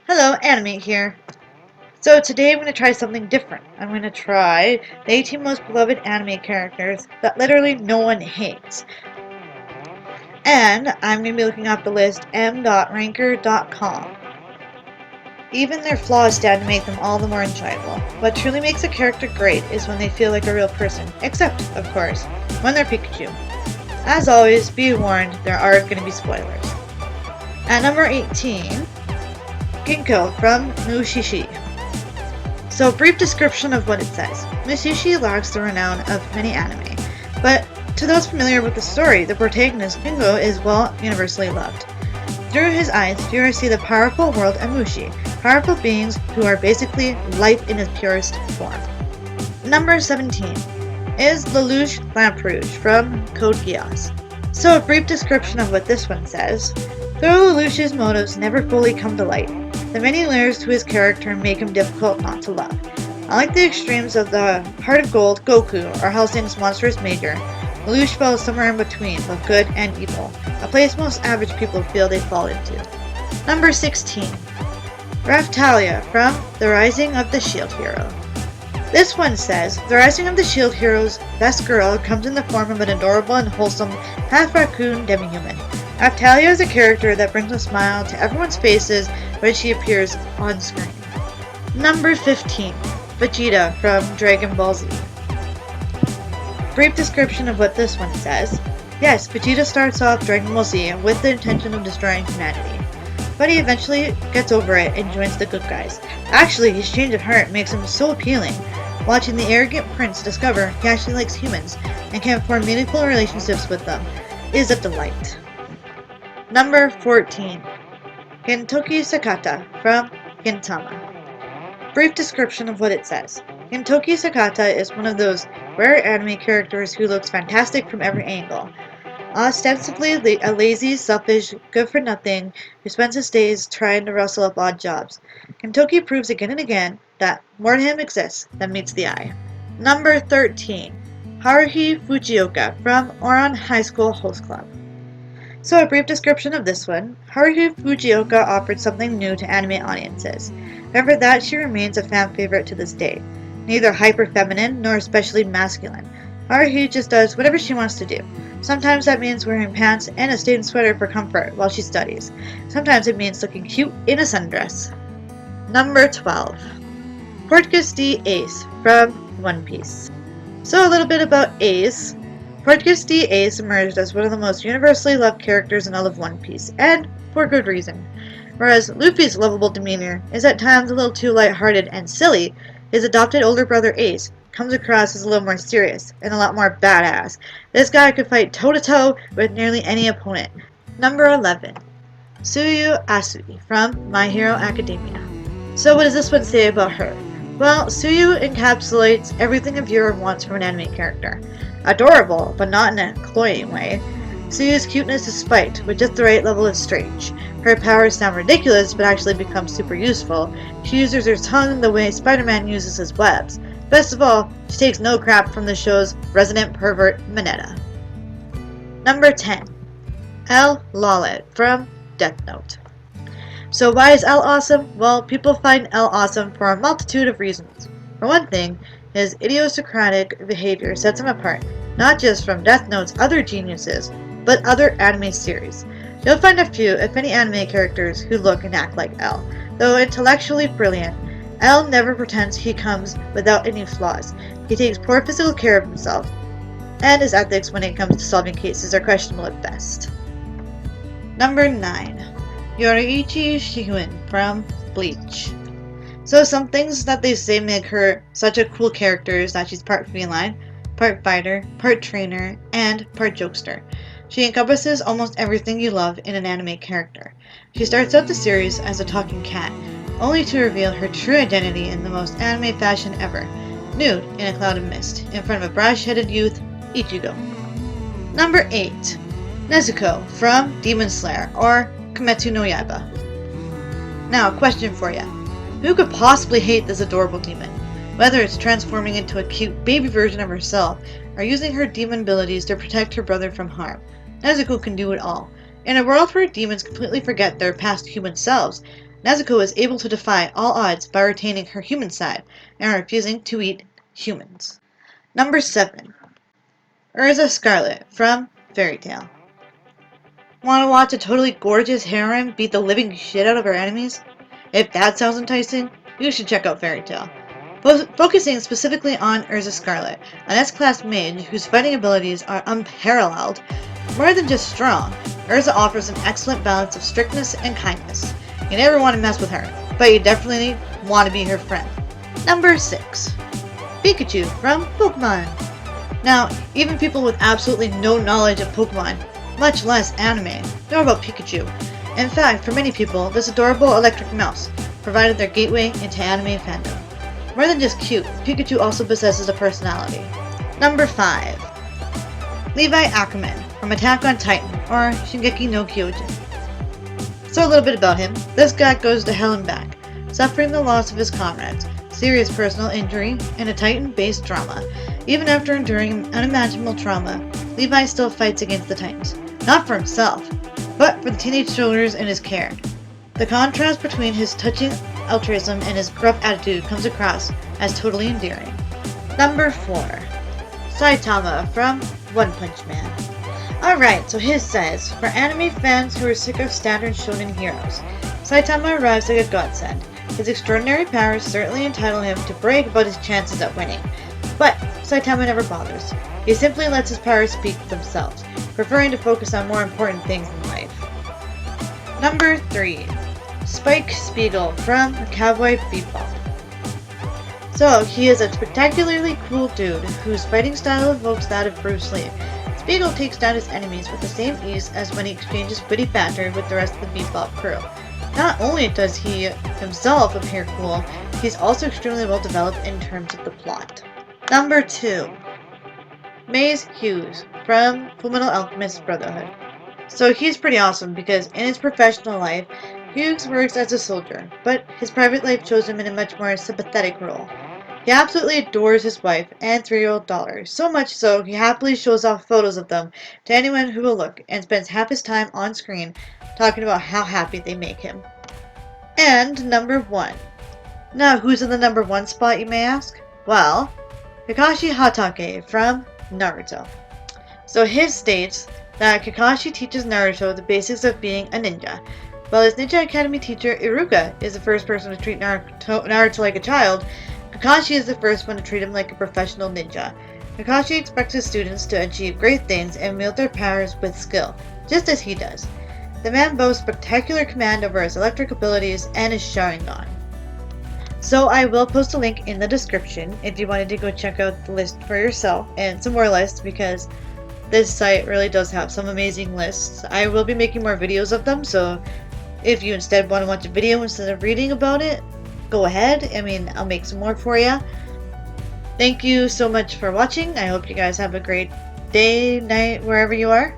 Hello, Anime here. So today I'm going to try something different. I'm going to try the 18 most beloved anime characters that literally no one hates. And I'm going to be looking up the list m.ranker.com. Even their flaws stand to make them all the more enjoyable. What truly makes a character great is when they feel like a real person, except, of course, when they're Pikachu. As always, be warned, there are going to be spoilers. At number 18, Ginko from Mushishi. So, a brief description of what it says. Mushishi lacks the renown of many anime, but to those familiar with the story, the protagonist, Ginko, is universally loved. Through his eyes, viewers see the powerful world of Mushi, powerful beings who are basically life in its purest form. Number 17 is Lelouch Lamperouge from Code Geass. So, a brief description of what this one says. Though Lelouch's motives never fully come to light, the many layers to his character make him difficult not to love. Unlike the extremes of the Heart of Gold, Goku, or Hellsing's monstrous Major, Lelouch falls somewhere in between both good and evil, a place most average people feel they fall into. Number 16. Raph from The Rising of the Shield Hero. This one says, The Rising of the Shield Hero's best girl comes in the form of an adorable and wholesome half-raccoon demi-human. Raph is a character that brings a smile to everyone's faces when she appears on screen. Number 15. Vegeta from Dragon Ball Z. Brief description of what this one says. Yes, Vegeta starts off Dragon Ball Z with the intention of destroying humanity, but he eventually gets over it and joins the good guys. Actually, his change of heart makes him so appealing. Watching the arrogant prince discover he actually likes humans and can form meaningful relationships with them is a delight. Number 14. Gintoki Sakata from Gintama. Brief description of what it says. Gintoki Sakata is one of those rare anime characters who looks fantastic from every angle. Ostensibly a lazy, selfish, good-for-nothing who spends his days trying to rustle up odd jobs, Gintoki proves again and again that more to him exists than meets the eye. Number 13. Haruhi Fujioka from Ouran High School Host Club. So a brief description of this one. Haruhi Fujioka offered something new to anime audiences. However, that she remains a fan favorite to this day. Neither hyper-feminine nor especially masculine. Haruhi just does whatever she wants to do. Sometimes that means wearing pants and a stained sweater for comfort while she studies. Sometimes it means looking cute in a sundress. Number 12. Portgas D. Ace from One Piece. So a little bit about Ace. Portgas D. Ace emerged as one of the most universally loved characters in all of One Piece, and for good reason. Whereas Luffy's lovable demeanor is at times a little too lighthearted and silly, his adopted older brother Ace comes across as a little more serious and a lot more badass. This guy could fight toe-to-toe with nearly any opponent. Number 11. Tsuyu Asui from My Hero Academia. So what does this one say about her? Well, Tsuyu encapsulates everything a viewer wants from an anime character. Adorable, but not in a cloying way. Tsuyu's cuteness is spiked, with just the right level of strange. Her powers sound ridiculous, but actually become super useful. She uses her tongue the way Spider-Man uses his webs. Best of all, she takes no crap from the show's resident pervert, Mineta. Number 10. L. Lawlet from Death Note. So why is L awesome? Well, people find L awesome for a multitude of reasons. For one thing, his idiosyncratic behavior sets him apart, not just from Death Note's other geniuses, but other anime series. You'll find a few, if any, anime characters who look and act like L. Though intellectually brilliant, L never pretends he comes without any flaws. He takes poor physical care of himself, and his ethics when it comes to solving cases are questionable at best. Number 9. Yoruichi Shihuin from Bleach. So some things that they say make her such a cool character is that she's part feline, part fighter, part trainer, and part jokester. She encompasses almost everything you love in an anime character. She starts out the series as a talking cat, only to reveal her true identity in the most anime fashion ever, nude in a cloud of mist, in front of a brash-headed youth, Ichigo. Number 8. Nezuko from Demon Slayer, or Kimetsu no Yaiba. Now, a question for you. Who could possibly hate this adorable demon? Whether it's transforming into a cute baby version of herself, or using her demon abilities to protect her brother from harm, Nezuko can do it all. In a world where demons completely forget their past human selves, Nezuko is able to defy all odds by retaining her human side and refusing to eat humans. Number 7. Urza Scarlet from Fairy Tail. Want to watch a totally gorgeous heroine beat the living shit out of her enemies? If that sounds enticing, you should check out Fairy Tail. Focusing specifically on Urza Scarlet, an S-class mage whose fighting abilities are unparalleled. More than just strong, Urza offers an excellent balance of strictness and kindness. You never want to mess with her, but you definitely want to be her friend. Number 6. Pikachu from Pokemon. Now, even people with absolutely no knowledge of Pokemon, much less anime, know about Pikachu. In fact, for many people, this adorable electric mouse provided their gateway into anime fandom. More than just cute, Pikachu also possesses a personality. Number 5. Levi Ackerman from Attack on Titan, or Shingeki no Kyojin. So a little bit about him. This guy goes to hell and back, suffering the loss of his comrades, serious personal injury, and a Titan-based drama. Even after enduring unimaginable trauma, Levi still fights against the Titans. Not for himself, but for the teenage soldiers in his care. The contrast between his touching altruism and his gruff attitude comes across as totally endearing. Number 4. Saitama from One Punch Man. Alright, so his says, for anime fans who are sick of standard shonen heroes, Saitama arrives like a godsend. His extraordinary powers certainly entitle him to brag about his chances at winning. But Saitama never bothers. He simply lets his powers speak for themselves, preferring to focus on more important things in life. Number 3. Spike Spiegel from Cowboy Bebop. So, he is a spectacularly cool dude whose fighting style evokes that of Bruce Lee. Spiegel takes down his enemies with the same ease as when he exchanges witty banter with the rest of the Bebop crew. Not only does he himself appear cool, he's also extremely well developed in terms of the plot. Number 2. Maze Hughes from Fullmetal Alchemist Brotherhood. So he's pretty awesome because in his professional life, Hughes works as a soldier, but his private life shows him in a much more sympathetic role. He absolutely adores his wife and 3-year-old daughter, so much so he happily shows off photos of them to anyone who will look and spends half his time on screen talking about how happy they make him. And number 1. Now who's in the number 1 spot, you may ask? Well, Kakashi Hatake from Naruto. So his states that Kakashi teaches Naruto the basics of being a ninja. While his Ninja Academy teacher Iruka is the first person to treat Naruto like a child, Kakashi is the first one to treat him like a professional ninja. Kakashi expects his students to achieve great things and wield their powers with skill, just as he does. The man boasts spectacular command over his electric abilities and his Sharingan. So I will post a link in the description if you wanted to go check out the list for yourself and some more lists, because this site really does have some amazing lists. I will be making more videos of them, so if you instead want to watch a video instead of reading about it, go ahead. I'll make some more for you. Thank you so much for watching. I hope you guys have a great day, night, wherever you are.